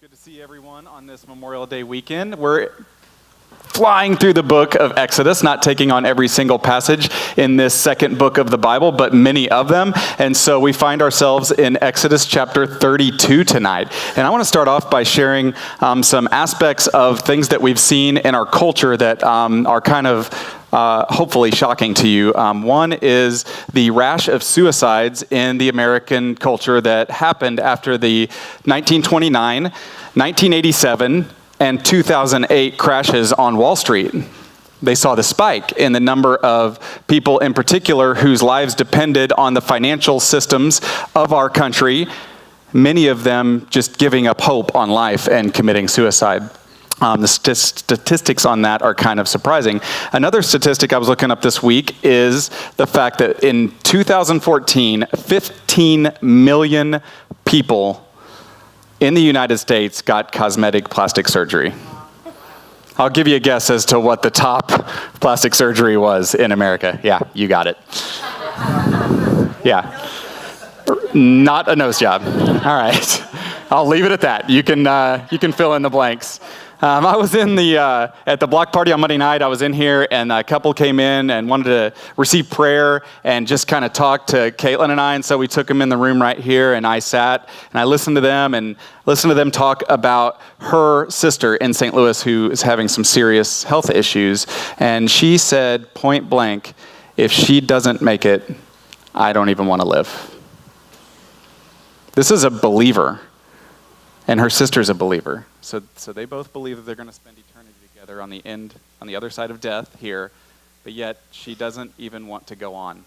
Good to see everyone on this Memorial Day weekend. We're flying through the book of Exodus, not taking on every single passage in this second book of the Bible, but many of them. And so we find ourselves in Exodus chapter 32 tonight. And I want to start off by sharing some aspects of things that we've seen in our culture that are kind of hopefully shocking to you. One is the rash of suicides in the American culture that happened after the 1929, 1987, and 2008 crashes on Wall Street. They saw the spike in the number of people in particular whose lives depended on the financial systems of our country, many of them just giving up hope on life and committing suicide. The statistics on that are kind of surprising. Another statistic I was looking up this week is the fact that in 2014, 15 million people in the United States got cosmetic plastic surgery. I'll give you a guess as to what the top plastic surgery was in America. Yeah, you got it. Yeah. Not a nose job. All right. I'll leave it at that. You can fill in the blanks. I was in at the block party on Monday night. I was in here, and a couple came in and wanted to receive prayer and just kind of talk to Caitlin and I. And so we took them in the room right here, and I sat and I listened to them talk about her sister in St. Louis who is having some serious health issues. And she said, point blank, if she doesn't make it, I don't even want to live. This is a believer. And her sister's a believer. So they both believe that they're going to spend eternity together on the other side of death here, but yet she doesn't even want to go on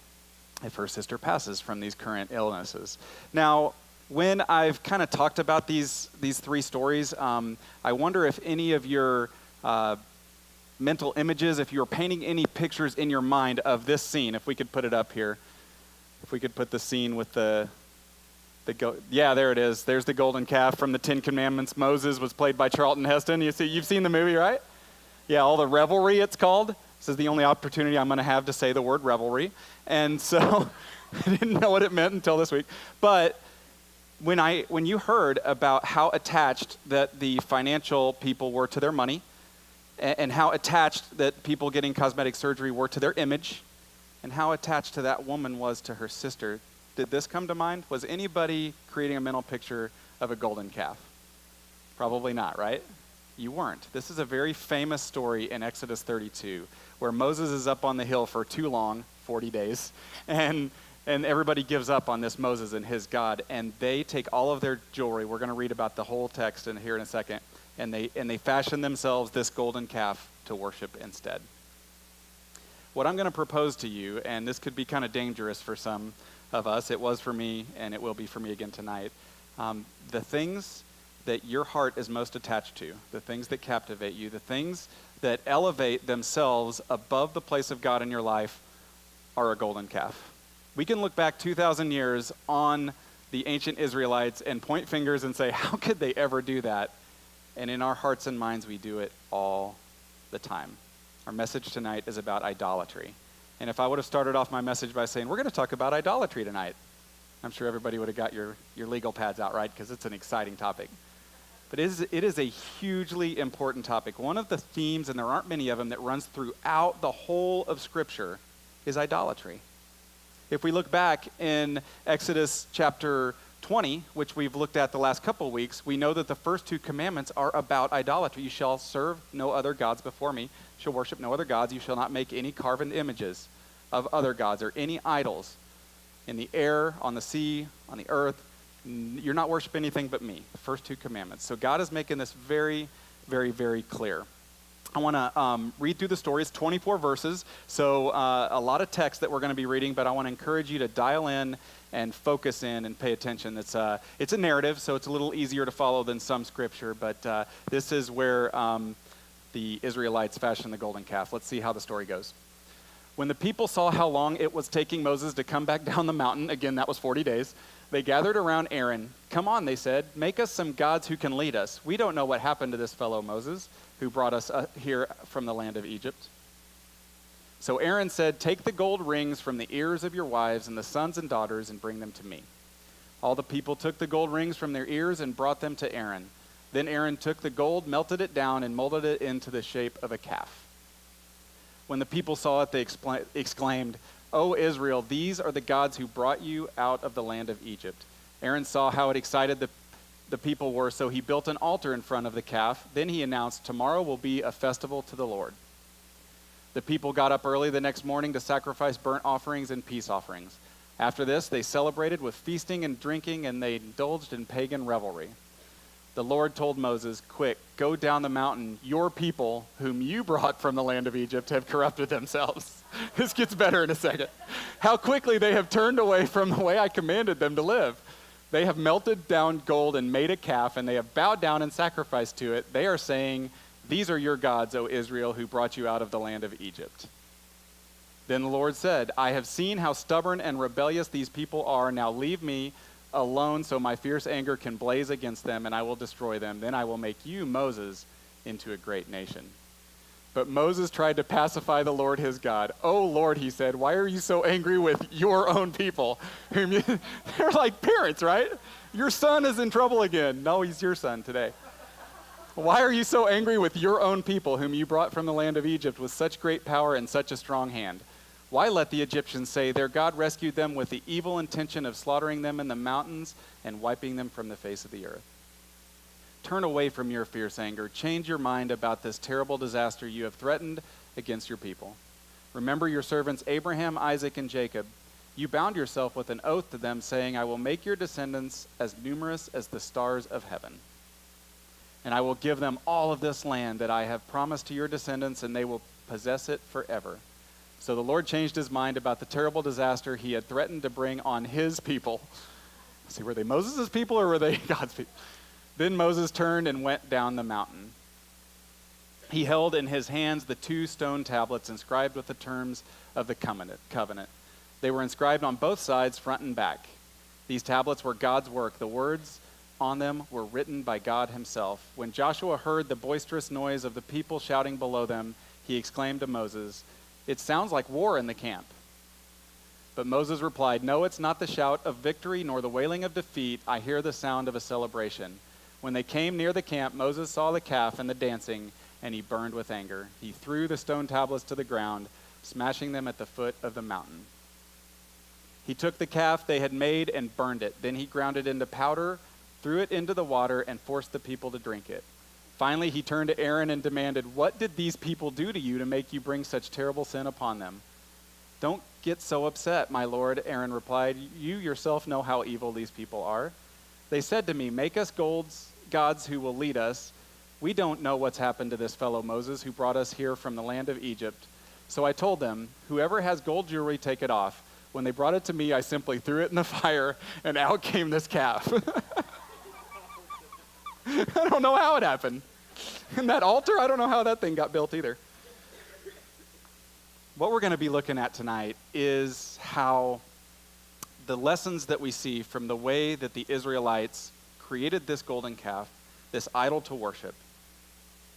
if her sister passes from these current illnesses. Now, when I've kind of talked about these three stories, I wonder if any of your mental images, if you're painting any pictures in your mind of this scene, if we could put it up here, if we could put the scene with yeah, there it is. There's the golden calf from the Ten Commandments. Moses was played by Charlton Heston. You've seen the movie, right? Yeah, all the revelry it's called. This is the only opportunity I'm going to have to say the word revelry. And so I didn't know what it meant until this week. But when you heard about how attached that the financial people were to their money and how attached that people getting cosmetic surgery were to their image and how attached to that woman was to her sister, did this come to mind? Was anybody creating a mental picture of a golden calf? Probably not, right? You weren't. This is a very famous story in Exodus 32, where Moses is up on the hill for too long, 40 days, and everybody gives up on this Moses and his God, and they take all of their jewelry. We're going to read about the whole text here in a second, and they fashion themselves this golden calf to worship instead. What I'm going to propose to you, and this could be kind of dangerous for some of us, it was for me, and it will be for me again tonight. The things that your heart is most attached to, the things that captivate you, the things that elevate themselves above the place of God in your life are a golden calf. We can look back 2,000 years on the ancient Israelites and point fingers and say, how could they ever do that? And in our hearts and minds, we do it all the time. Our message tonight is about idolatry. And if I would have started off my message by saying, we're going to talk about idolatry tonight, I'm sure everybody would have got your legal pads out, right? Because it's an exciting topic. But it is a hugely important topic. One of the themes, and there aren't many of them, that runs throughout the whole of Scripture is idolatry. If we look back in Exodus chapter 20, which we've looked at the last couple of weeks, we know that the first two commandments are about idolatry. You shall serve no other gods before me. You shall worship no other gods. You shall not make any carven images of other gods or any idols in the air, on the sea, on the earth. You're not worshiping anything but me. The first two commandments. So God is making this very, very, very clear. I want to read through the story. It's 24 verses, so a lot of text that we're going to be reading, but I want to encourage you to dial in and focus in and pay attention. It's a narrative, so it's a little easier to follow than some scripture, but this is where the Israelites fashioned the golden calf. Let's see how the story goes. When the people saw how long it was taking Moses to come back down the mountain, again, that was 40 days, they gathered around Aaron. Come on, they said, make us some gods who can lead us. We don't know what happened to this fellow Moses, who brought us here from the land of Egypt. So Aaron said, take the gold rings from the ears of your wives and the sons and daughters and bring them to me. All the people took the gold rings from their ears and brought them to Aaron. Then Aaron took the gold, melted it down, and molded it into the shape of a calf. When the people saw it, they exclaimed, "O Israel, these are the gods who brought you out of the land of Egypt." Aaron saw how it excited the people were, so he built an altar in front of the calf. Then he announced, "Tomorrow will be a festival to the Lord." The people got up early the next morning to sacrifice burnt offerings and peace offerings. After this, they celebrated with feasting and drinking, and they indulged in pagan revelry. The Lord told Moses, "Quick, go down the mountain. Your people, whom you brought from the land of Egypt, have corrupted themselves." This gets better in a second. "How quickly they have turned away from the way I commanded them to live. They have melted down gold and made a calf, and they have bowed down and sacrificed to it. They are saying, 'These are your gods, O Israel, who brought you out of the land of Egypt.'" Then the Lord said, "I have seen how stubborn and rebellious these people are. Now leave me alone so my fierce anger can blaze against them, and I will destroy them. Then I will make you, Moses, into a great nation." But Moses tried to pacify the Lord his God. "Oh Lord," he said, "why are you so angry with your own people?" They're like parents, right? Your son is in trouble again. No, he's your son today. "Why are you so angry with your own people, whom you brought from the land of Egypt with such great power and such a strong hand? Why let the Egyptians say their God rescued them with the evil intention of slaughtering them in the mountains and wiping them from the face of the earth? Turn away from your fierce anger. Change your mind about this terrible disaster you have threatened against your people. Remember your servants Abraham, Isaac, and Jacob. You bound yourself with an oath to them, saying, 'I will make your descendants as numerous as the stars of heaven. And I will give them all of this land that I have promised to your descendants, and they will possess it forever.' So the Lord changed his mind about the terrible disaster he had threatened to bring on his people." See, were they Moses' people or were they God's people? Then Moses turned and went down the mountain. He held in his hands the 2 stone tablets inscribed with the terms of the covenant. They were inscribed on both sides, front and back. These tablets were God's work. The words on them were written by God himself. When Joshua heard the boisterous noise of the people shouting below them, he exclaimed to Moses, "It sounds like war in the camp." But Moses replied, "No, it's not the shout of victory nor the wailing of defeat. I hear the sound of a celebration." When they came near the camp, Moses saw the calf and the dancing, and he burned with anger. He threw the stone tablets to the ground, smashing them at the foot of the mountain. He took the calf they had made and burned it. Then he ground it into powder, threw it into the water, and forced the people to drink it. Finally, he turned to Aaron and demanded, "What did these people do to you to make you bring such terrible sin upon them?" "Don't get so upset, my lord," Aaron replied. "You yourself know how evil these people are. They said to me, 'Make us gods who will lead us.' We don't know what's happened to this fellow Moses who brought us here from the land of Egypt. So I told them, 'Whoever has gold jewelry, take it off.' When they brought it to me, I simply threw it in the fire, and out came this calf." I don't know how it happened. And that altar, I don't know how that thing got built either. What we're going to be looking at tonight is how the lessons that we see from the way that the Israelites created this golden calf, this idol to worship,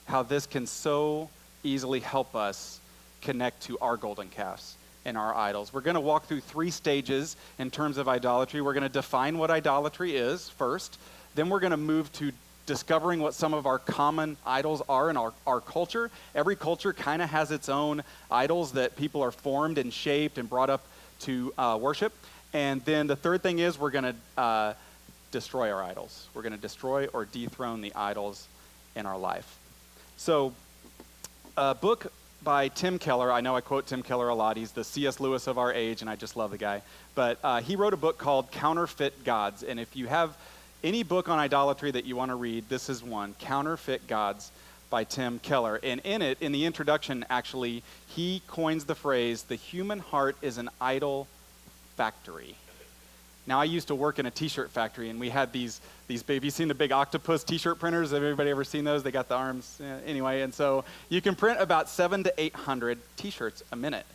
how this can so easily help us connect to our golden calves and our idols. We're going to walk through 3 stages in terms of idolatry. We're going to define what idolatry is first. Then we're going to move to discovering what some of our common idols are in our culture. Every culture kind of has its own idols that people are formed and shaped and brought up to worship. And then the third thing is we're going to destroy our idols. We're going to destroy or dethrone the idols in our life. So a book by Tim Keller, I know I quote Tim Keller a lot. He's the C.S. Lewis of our age, and I just love the guy. But he wrote a book called Counterfeit Gods. And if you have any book on idolatry that you want to read, this is one, Counterfeit Gods by Tim Keller. And in it, in the introduction, actually, he coins the phrase, "The human heart is an idol factory." Now, I used to work in a t-shirt factory, and we had these big, have you seen the big octopus t-shirt printers? Have anybody ever seen those? They got the arms, anyway. And so you can print about 700 to 800 t-shirts a minute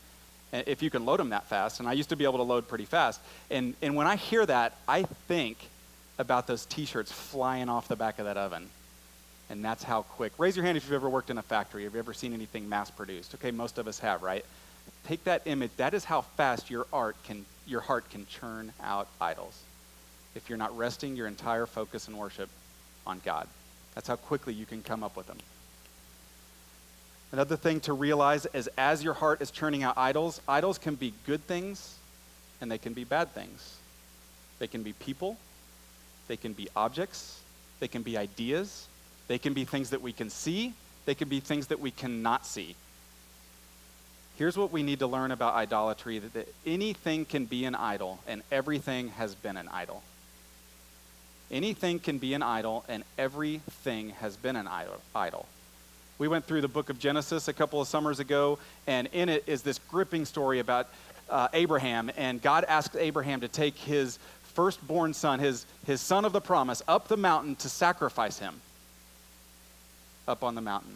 if you can load them that fast. And I used to be able to load pretty fast. And when I hear that, I think about those t-shirts flying off the back of that oven. And that's how quick. Raise your hand if you've ever worked in a factory. Have you ever seen anything mass produced? Okay, most of us have, right? Take that image. That is how fast your heart can churn out idols if you're not resting your entire focus and worship on God. That's how quickly you can come up with them. Another thing to realize is as your heart is churning out idols, idols can be good things and they can be bad things. They can be people, they can be objects, they can be ideas, they can be things that we can see, they can be things that we cannot see. Here's what we need to learn about idolatry, that anything can be an idol and everything has been an idol. Anything can be an idol and everything has been an idol. We went through the book of Genesis a couple of summers ago, and in it is this gripping story about Abraham, and God asked Abraham to take his firstborn son, his son of the promise, up the mountain to sacrifice him up on the mountain.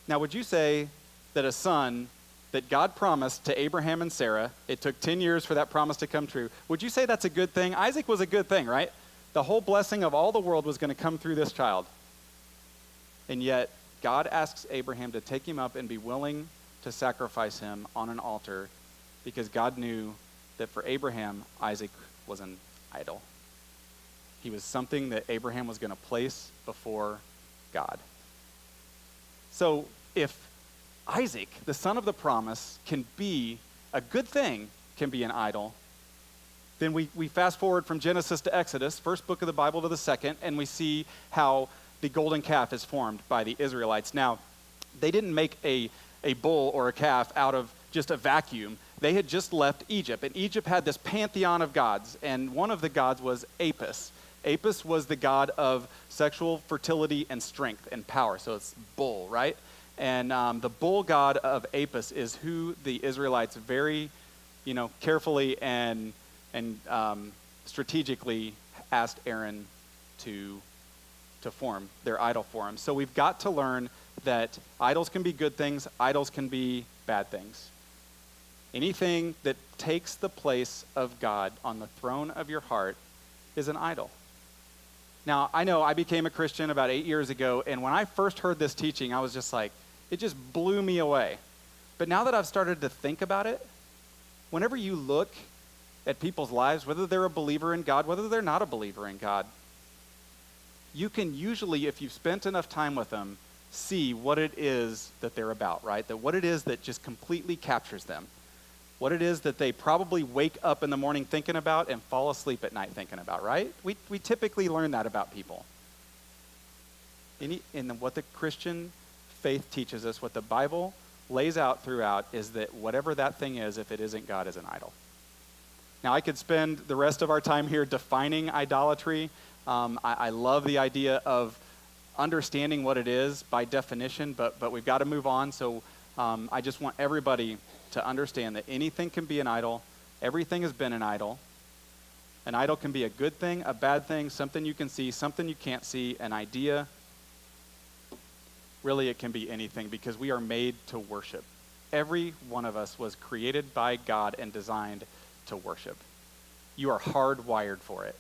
Now, would you say that a son that God promised to Abraham and Sarah, it took 10 years for that promise to come true, would you say that's a good thing? Isaac was a good thing, right? The whole blessing of all the world was going to come through this child. And yet, God asks Abraham to take him up and be willing to sacrifice him on an altar because God knew that for Abraham, Isaac was an idol. He was something that Abraham was going to place before God. So if Isaac, the son of the promise, can be a good thing, can be an idol, then we fast forward from Genesis to Exodus, first book of the Bible to the second, and we see how the golden calf is formed by the Israelites. Now, they didn't make a bull or a calf out of just a vacuum. They had just left Egypt, and Egypt had this pantheon of gods, and one of the gods was Apis. Apis was the god of sexual fertility and strength and power, so it's bull, right? And the bull god of Apis is who the Israelites very, carefully and strategically asked Aaron to form their idol for him. So we've got to learn that idols can be good things, idols can be bad things. Anything that takes the place of God on the throne of your heart is an idol. Now, I know I became a Christian about 8 years ago, and when I first heard this teaching, I was just like, it just blew me away. But now that I've started to think about it, whenever you look at people's lives, whether they're a believer in God, whether they're not a believer in God, you can usually, if you've spent enough time with them, see what it is that they're about, right? That what it is that just completely captures them. What it is that they probably wake up in the morning thinking about and fall asleep at night thinking about, right? We typically learn that about people. And what the Christian faith teaches us, what the Bible lays out throughout, is that whatever that thing is, if it isn't God, is an idol. Now, I could spend the rest of our time here defining idolatry. I love the idea of understanding what it is by definition, but we've got to move on. So I just want everybody to understand that anything can be an idol. Everything has been an idol. An idol can be a good thing, a bad thing, something you can see, something you can't see, an idea. Really, it can be anything because we are made to worship. Every one of us was created by God and designed to worship. You are hardwired for it.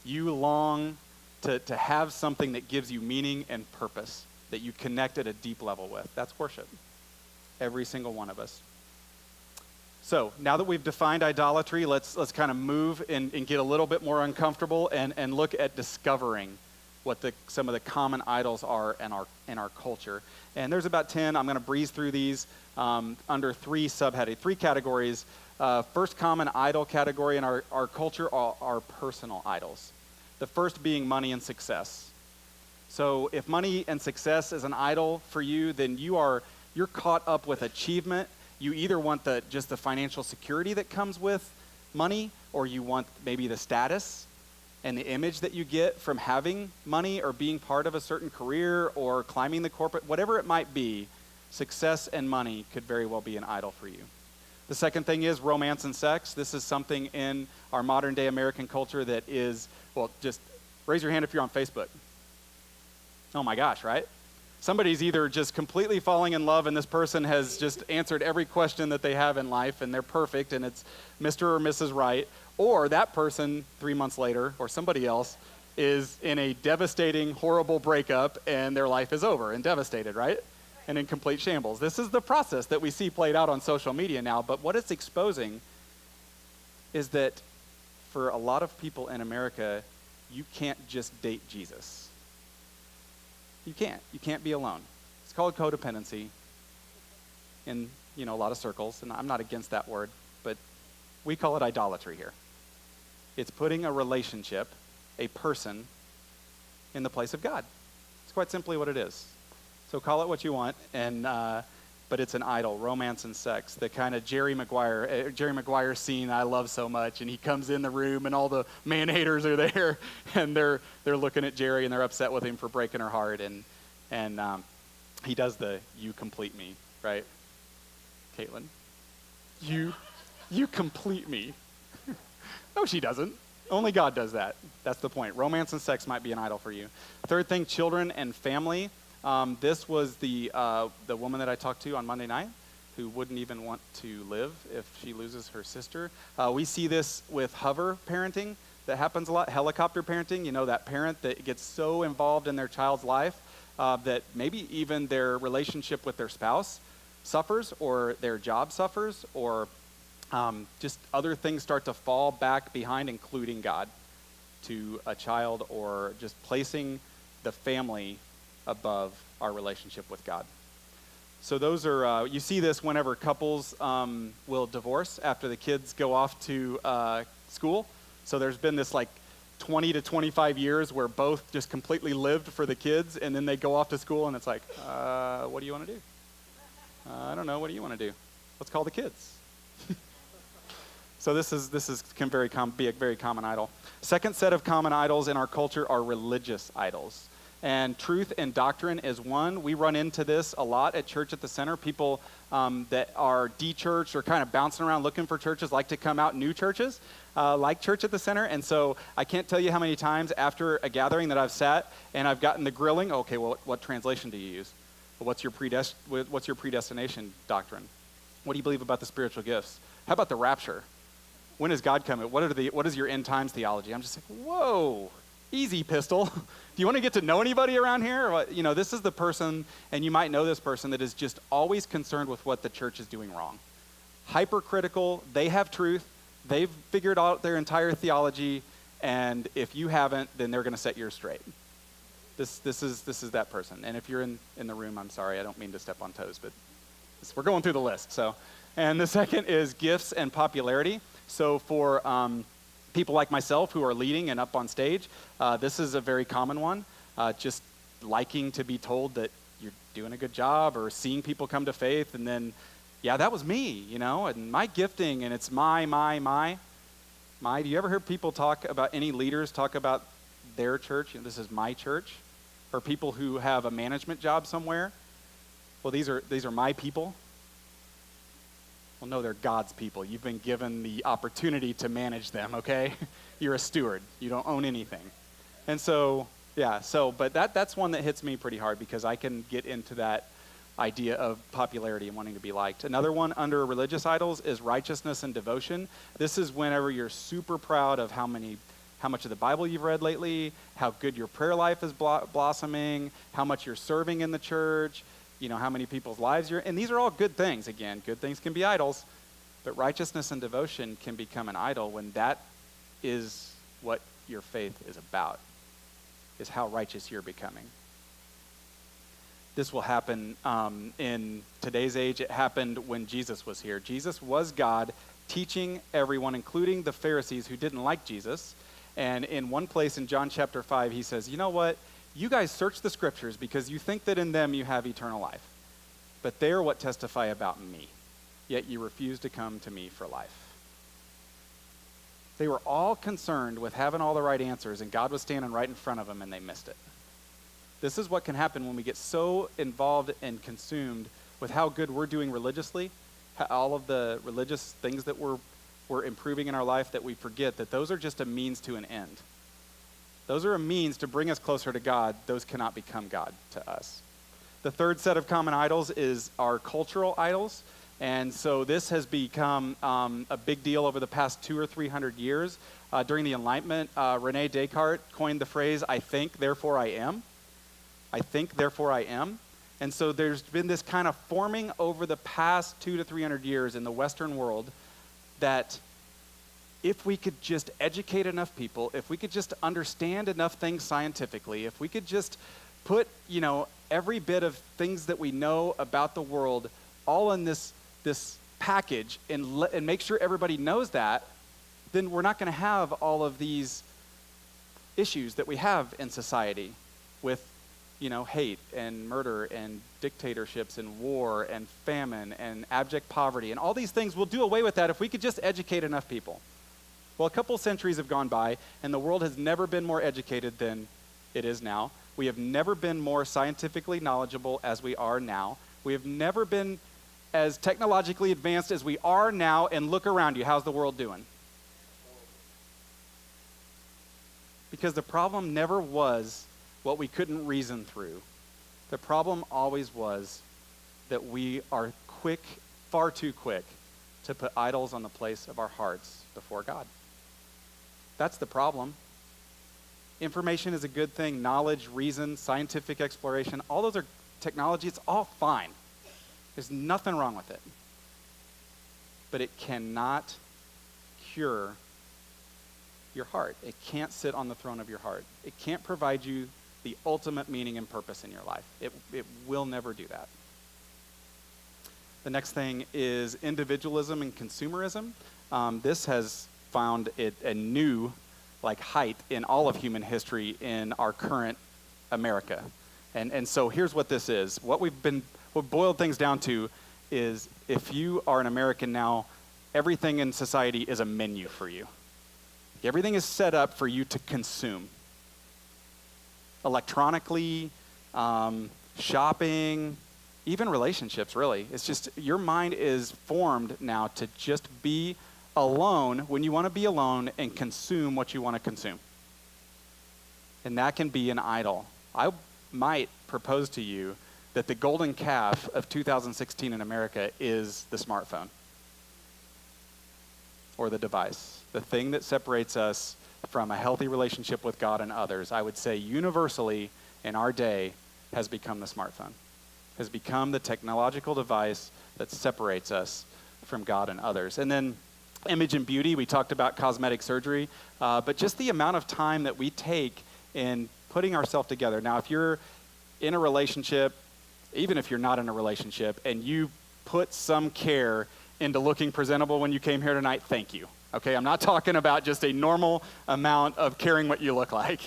You long to have something that gives you meaning and purpose, that you connect at a deep level with. That's worship. Every single one of us. So now that we've defined idolatry, let's kind of move and get a little bit more uncomfortable and look at discovering what some of the common idols are in our culture. And there's about 10. I'm going to breeze through these under three categories. First common idol category in our culture are personal idols. The first being money and success. So if money and success is an idol for you, then you're caught up with achievement. You either want just the financial security that comes with money, or you want maybe the status and the image that you get from having money or being part of a certain career or climbing the corporate, whatever it might be. Success and money could very well be an idol for you. The second thing is romance and sex. This is something in our modern day American culture that is, well, just raise your hand if you're on Facebook. Oh my gosh, right? Somebody's either just completely falling in love and this person has just answered every question that they have in life and they're perfect and it's Mr. or Mrs. Right, or that person 3 months later or somebody else is in a devastating, horrible breakup and their life is over and devastated, right? And in complete shambles. This is the process that we see played out on social media now, but what it's exposing is that for a lot of people in America, you can't just date Jesus. You can't. You can't be alone. It's called codependency in, a lot of circles, and I'm not against that word, but we call it idolatry here. It's putting a relationship, a person, in the place of God. It's quite simply what it is. So call it what you want, but it's an idol, romance and sex. The kind of Jerry Maguire scene I love so much, and he comes in the room and all the man-haters are there, and they're looking at Jerry and they're upset with him for breaking her heart, and he does the "you complete me," right? Caitlin, you complete me. No, she doesn't. Only God does that. That's the point. Romance and sex might be an idol for you. Third thing, children and family. This was the woman that I talked to on Monday night who wouldn't even want to live if she loses her sister. We see this with hover parenting. That happens a lot. Helicopter parenting, that parent that gets so involved in their child's life that maybe even their relationship with their spouse suffers, or their job suffers, or just other things start to fall back behind, including God, to a child, or just placing the family above our relationship with God. So those are, you see this whenever couples will divorce after the kids go off to school. So there's been this 20 to 25 years where both just completely lived for the kids, and then they go off to school, and it's like, what do you want to do? I don't know. What do you want to do? Let's call the kids. So this can be a very common idol. Second set of common idols in our culture are religious idols. And truth and doctrine is one. We run into this a lot at Church at the Center. People that are de-churched or kind of bouncing around looking for churches like to come out new churches, like Church at the Center. And so I can't tell you how many times after a gathering that I've sat and I've gotten the grilling, okay, well, what translation do you use? What's your predestination doctrine? What do you believe about the spiritual gifts? How about the rapture? When is God coming? What is your end times theology? I'm just like, whoa, easy, pistol. Do you want to get to know anybody around here? This is the person, and you might know this person, that is just always concerned with what the church is doing wrong. Hypercritical. They have truth. They've figured out their entire theology, and if you haven't, then they're going to set yours straight. This is that person. And if you're in the room, I'm sorry. I don't mean to step on toes, but we're going through the list. So, and the second is gifts and popularity. So for people like myself who are leading and up on stage, this is a very common one. Just liking to be told that you're doing a good job, or seeing people come to faith, and then, yeah, that was me, and my gifting, and it's my. Do you ever hear people any leaders talk about their church? This is my church. Or people who have a management job somewhere. Well, these are my people. Well, no, they're God's people. You've been given the opportunity to manage them, okay? You're a steward. You don't own anything. And so, but that's one that hits me pretty hard, because I can get into that idea of popularity and wanting to be liked. Another one under religious idols is righteousness and devotion. This is whenever you're super proud of how much of the Bible you've read lately, how good your prayer life is blossoming, how much you're serving in the church, how many people's lives and these are all good things. Again, good things can be idols, but righteousness and devotion can become an idol when that is what your faith is about, is how righteous you're becoming. This will happen in today's age. It happened when Jesus was here. Jesus was God teaching everyone, including the Pharisees who didn't like Jesus. And in one place in John chapter 5, he says, you know what? You guys search the scriptures because you think that in them you have eternal life. But they are what testify about me. Yet you refuse to come to me for life. They were all concerned with having all the right answers, and God was standing right in front of them, and they missed it. This is what can happen when we get so involved and consumed with how good we're doing religiously, all of the religious things that we're improving in our life, that we forget that those are just a means to an end. Those are a means to bring us closer to God. Those cannot become God to us. The third set of common idols is our cultural idols. And so this has become a big deal over the past 200 or 300 years. During the Enlightenment, Rene Descartes coined the phrase, I think, therefore I am. I think, therefore I am. And so there's been this kind of forming over the past 200 to 300 years in the Western world that if we could just educate enough people, if we could just understand enough things scientifically, if we could just put, every bit of things that we know about the world all in this package and make sure everybody knows that, then we're not going to have all of these issues that we have in society with, hate and murder and dictatorships and war and famine and abject poverty and all these things. We'll do away with that if we could just educate enough people. Well, a couple centuries have gone by, and the world has never been more educated than it is now. We have never been more scientifically knowledgeable as we are now. We have never been as technologically advanced as we are now, and look around you. How's the world doing? Because the problem never was what we couldn't reason through. The problem always was that we are quick, far too quick, to put idols on the place of our hearts before God. That's the problem. Information is a good thing. Knowledge, reason, scientific exploration, all those are technology. It's all fine. There's nothing wrong with it. But it cannot cure your heart. It can't sit on the throne of your heart. It can't provide you the ultimate meaning and purpose in your life. It will never do that. The next thing is individualism and consumerism. This has found it a new height in all of human history in our current America. And so here's what this is. What boiled things down to is, if you are an American now, everything in society is a menu for you. Everything is set up for you to consume. Electronically, shopping, even relationships, really. It's just, your mind is formed now to just be alone when you want to be alone and consume what you want to consume. And that can be an idol. I might propose to you that the golden calf of 2016 in America is the smartphone or the device. The thing that separates us from a healthy relationship with God and others, I would say universally in our day, has become the smartphone, has become the technological device that separates us from God and others. And then image and beauty, we talked about cosmetic surgery, but just the amount of time that we take in putting ourselves together. Now, if you're in a relationship, even if you're not in a relationship, and you put some care into looking presentable when you came here tonight, thank you. Okay, I'm not talking about just a normal amount of caring what you look like,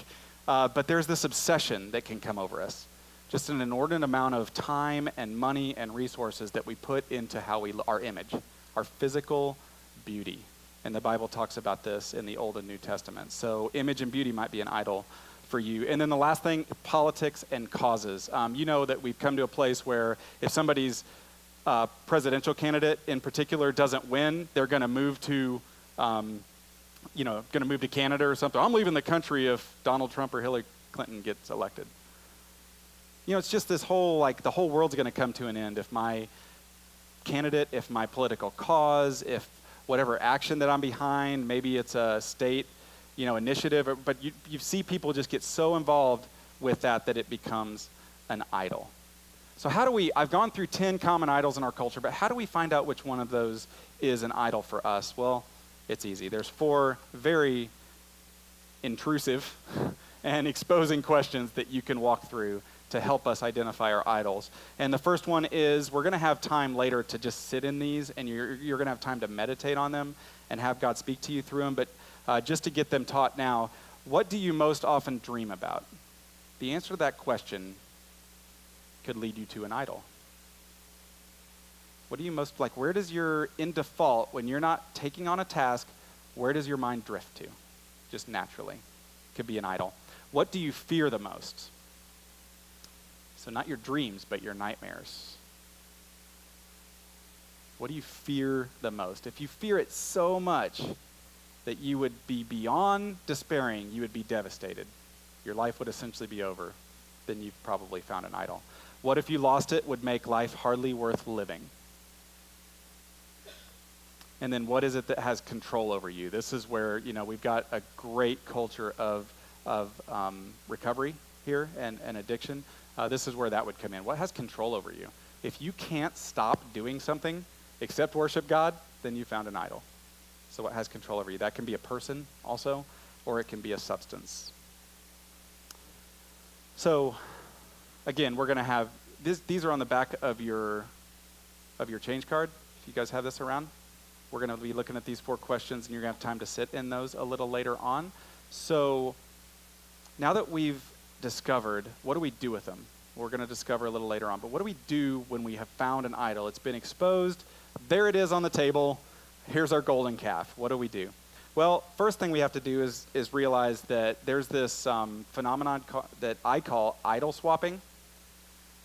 but there's this obsession that can come over us. Just an inordinate amount of time and money and resources that we put into our image, our physical beauty. And the Bible talks about this in the Old and New Testament. So image and beauty might be an idol for you. And then the last thing, politics and causes. You know that we've come to a place where if somebody's presidential candidate in particular doesn't win, they're going to move to Canada or something. I'm leaving the country if Donald Trump or Hillary Clinton gets elected. It's just this whole, the whole world's going to come to an end if my candidate, if my political cause, if whatever action that I'm behind, maybe it's a state, initiative, but you see people just get so involved with that it becomes an idol. So I've gone through 10 common idols in our culture, but how do we find out which one of those is an idol for us? Well, it's easy. There's 4 very intrusive and exposing questions that you can walk through to help us identify our idols. And the first one is, we're going to have time later to just sit in these, and you're going to have time to meditate on them and have God speak to you through them. But just to get them taught now, what do you most often dream about? The answer to that question could lead you to an idol. What do you most where does in default, when you're not taking on a task, where does your mind drift to? Just naturally. Could be an idol. What do you fear the most? So not your dreams, but your nightmares. What do you fear the most? If you fear it so much that you would be beyond despairing, you would be devastated. Your life would essentially be over. Then you've probably found an idol. What if you lost it would make life hardly worth living? And then what is it that has control over you? This is where, we've got a great culture of recovery here and addiction. This is where that would come in. What has control over you? If you can't stop doing something except worship God, then you found an idol. So what has control over you? That can be a person also, or it can be a substance. So again, we're going to have, these are on the back of your change card, if you guys have this around. We're going to be looking at these 4 questions, and you're going to have time to sit in those a little later on. So now that we've discovered, what do we do with them? We're going to discover a little later on. But what do we do when we have found an idol? It's been exposed. There it is on the table. Here's our golden calf. What do we do? Well, first thing we have to do is realize that there's this phenomenon that I call idol swapping.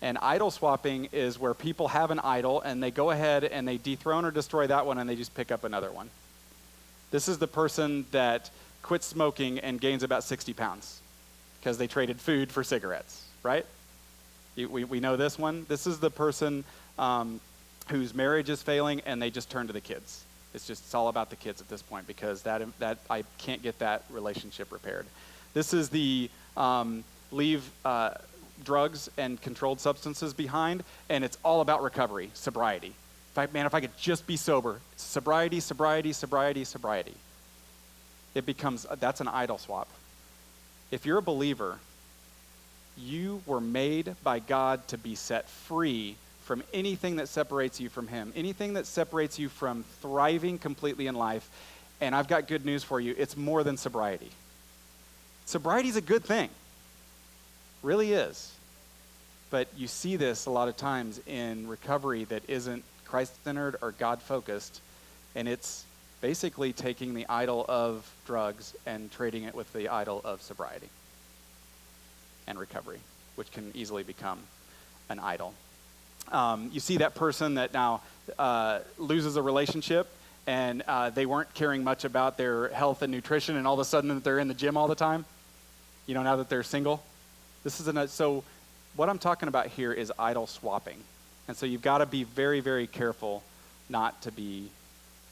And idol swapping is where people have an idol and they go ahead and they dethrone or destroy that one and they just pick up another one. This is the person that quits smoking and gains about 60 pounds because they traded food for cigarettes, right? We know this one. This is the person whose marriage is failing and they just turn to the kids. It's all about the kids at this point because that I can't get that relationship repaired. This is the leave drugs and controlled substances behind, and it's all about recovery, sobriety. If I could just be sober, sobriety, sobriety, sobriety, sobriety. That's an idol swap. If you're a believer, you were made by God to be set free from anything that separates you from him, anything that separates you from thriving completely in life. And I've got good news for you. It's more than sobriety. Sobriety is a good thing. Really is. But you see this a lot of times in recovery that isn't Christ-centered or God-focused. And it's basically taking the idol of drugs and trading it with the idol of sobriety and recovery, which can easily become an idol. You see that person that now loses a relationship and they weren't caring much about their health and nutrition, and all of a sudden they're in the gym all the time, now that they're single. So what I'm talking about here is idol swapping. And so you've got to be very, very careful not to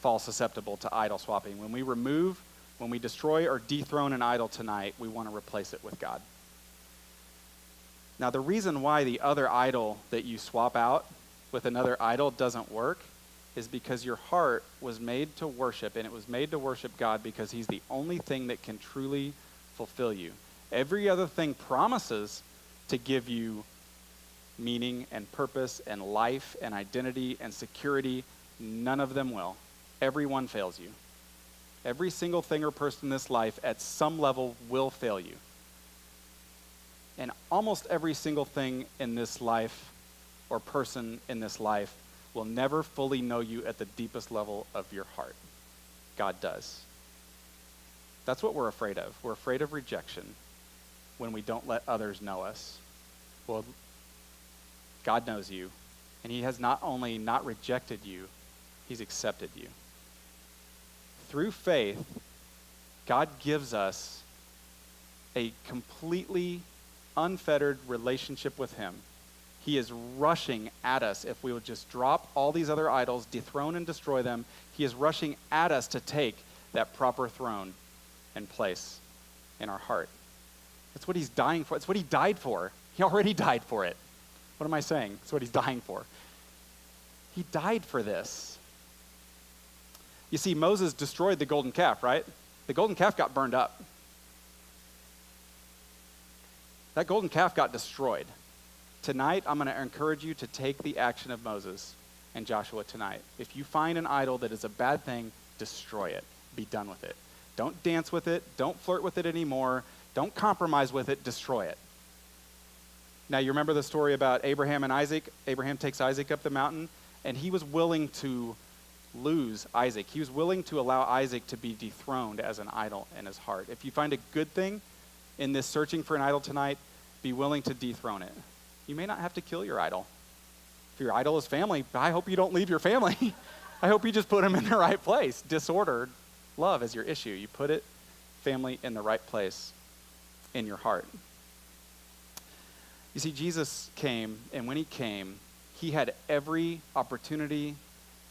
fall susceptible to idol swapping. When we destroy or dethrone an idol tonight, we want to replace it with God. Now, the reason why the other idol that you swap out with another idol doesn't work is because your heart was made to worship, and it was made to worship God because he's the only thing that can truly fulfill you. Every other thing promises to give you meaning and purpose and life and identity and security. None of them will. Everyone fails you. Every single thing or person in this life at some level will fail you. And almost every single thing in this life or person in this life will never fully know you at the deepest level of your heart. God does. That's what we're afraid of. We're afraid of rejection when we don't let others know us. Well, God knows you, and he has not only not rejected you, he's accepted you. Through faith, God gives us a completely unfettered relationship with him. He is rushing at us. If we would just drop all these other idols, dethrone and destroy them, he is rushing at us to take that proper throne and place in our heart. That's what he's dying for. It's what he died for. He already died for it. What am I saying? It's what he's dying for. He died for this. You see, Moses destroyed the golden calf, right? The golden calf got burned up. That golden calf got destroyed. Tonight, I'm going to encourage you to take the action of Moses and Joshua tonight. If you find an idol that is a bad thing, destroy it. Be done with it. Don't dance with it. Don't flirt with it anymore. Don't compromise with it. Destroy it. Now, you remember the story about Abraham and Isaac? Abraham takes Isaac up the mountain, and he was willing to lose Isaac. He was willing to allow Isaac to be dethroned as an idol in his heart. If you find a good thing in this searching for an idol tonight, be willing to dethrone it. You may not have to kill your idol. If your idol is family, I hope you don't leave your family. I hope you just put them in the right place. Disordered love is your issue. You put family in the right place in your heart. You see, Jesus came, and when he came, he had every opportunity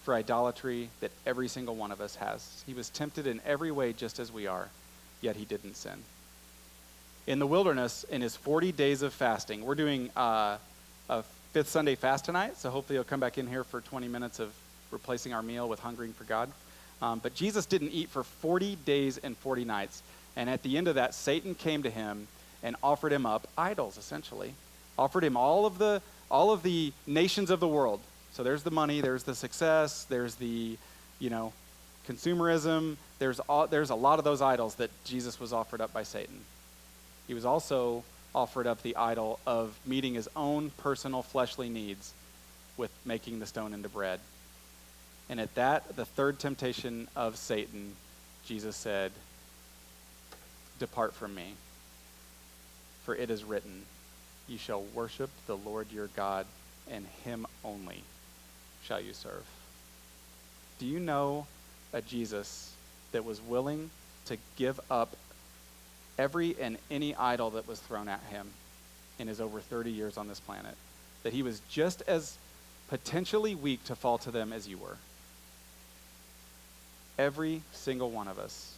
for idolatry that every single one of us has. He was tempted in every way just as we are, yet he didn't sin. In the wilderness, in his 40 days of fasting, we're doing a Fifth Sunday fast tonight, so hopefully you'll come back in here for 20 minutes of replacing our meal with hungering for God. But Jesus didn't eat for 40 days and 40 nights, and at the end of that, Satan came to him and offered him up idols, essentially. Offered him all of the nations of the world. So there's the money, there's the success, there's the, consumerism. There's a lot of those idols that Jesus was offered up by Satan. He was also offered up the idol of meeting his own personal fleshly needs with making the stone into bread. And at that, the third temptation of Satan, Jesus said, "Depart from me, for it is written, you shall worship the Lord your God, and him only shall you serve." Do you know a Jesus that was willing to give up every and any idol that was thrown at him in his over 30 years on this planet? That he was just as potentially weak to fall to them as you were. Every single one of us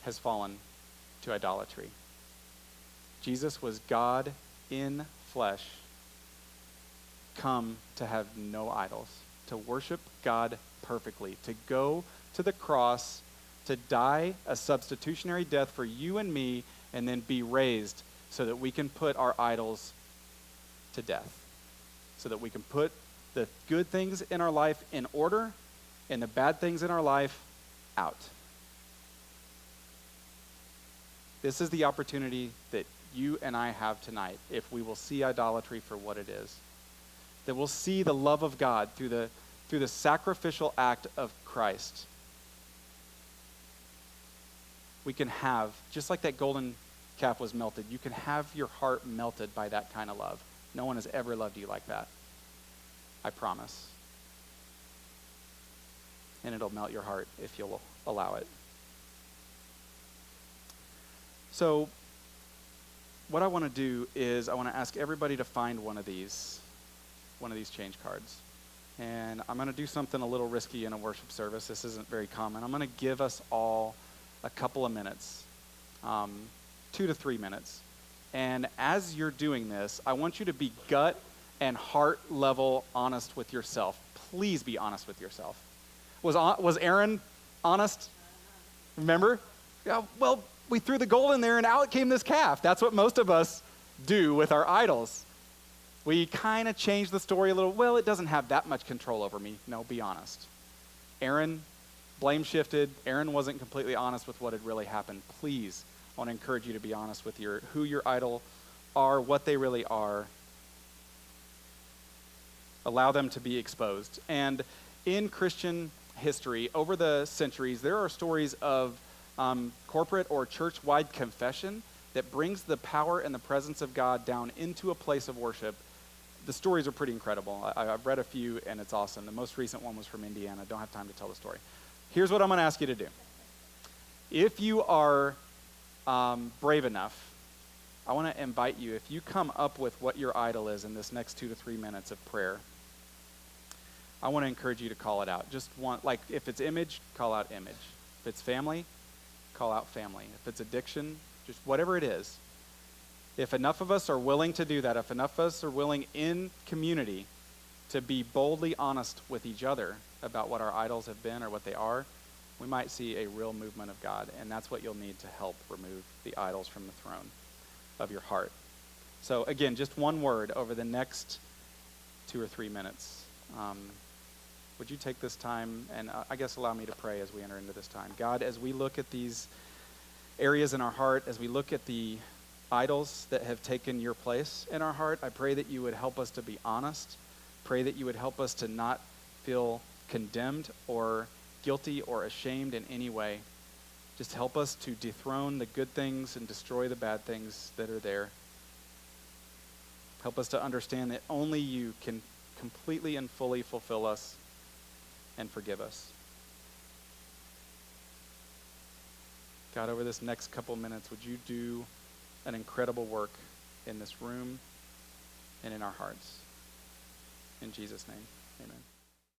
has fallen to idolatry. Jesus was God in flesh, come to have no idols, to worship God perfectly, to go to the cross, to die a substitutionary death for you and me, and then be raised so that we can put our idols to death, so that we can put the good things in our life in order and the bad things in our life out. This is the opportunity that you and I have tonight, if we will see idolatry for what it is. That we'll see the love of God through the sacrificial act of Christ. We can have, just like that golden calf was melted, you can have your heart melted by that kind of love. No one has ever loved you like that. I promise. And it'll melt your heart if you'll allow it. So, what I want to do is I want to ask everybody to find one of these change cards. And I'm going to do something a little risky in a worship service. This isn't very common. I'm going to give us all a couple of minutes, 2 to 3 minutes. And as you're doing this, I want you to be gut and heart level honest with yourself. Please be honest with yourself. Was Aaron honest? Remember? Yeah, well, we threw the gold in there and out came this calf. That's what most of us do with our idols. We kind of change the story a little. Well, it doesn't have that much control over me. No, be honest. Aaron, blame shifted. Aaron wasn't completely honest with what had really happened. Please, I want to encourage you to be honest with who your idol are, what they really are. Allow them to be exposed. And in Christian history, over the centuries, there are stories of corporate or church-wide confession that brings the power and the presence of God down into a place of worship. The stories are pretty incredible. I've read a few, and it's awesome. The most recent one was from Indiana. I don't have time to tell the story. Here's what I'm going to ask you to do. If you are brave enough, I want to invite you, if you come up with what your idol is in this next 2 to 3 minutes of prayer, I want to encourage you to call it out. If it's image, call out image. If it's family, call out family. If it's addiction, just whatever it is. If enough of us are willing to do that, if enough of us are willing in community to be boldly honest with each other about what our idols have been or what they are, we might see a real movement of God. And that's what you'll need to help remove the idols from the throne of your heart. So again, just one word over the next 2 or 3 minutes. Would you take this time and I guess allow me to pray as we enter into this time. God, as we look at these areas in our heart, as we look at the idols that have taken your place in our heart, I pray that you would help us to be honest. Pray that you would help us to not feel condemned or guilty or ashamed in any way. Just help us to dethrone the good things and destroy the bad things that are there. Help us to understand that only you can completely and fully fulfill us and forgive us. God, over this next couple minutes, would you do an incredible work in this room and in our hearts? In Jesus' name, amen.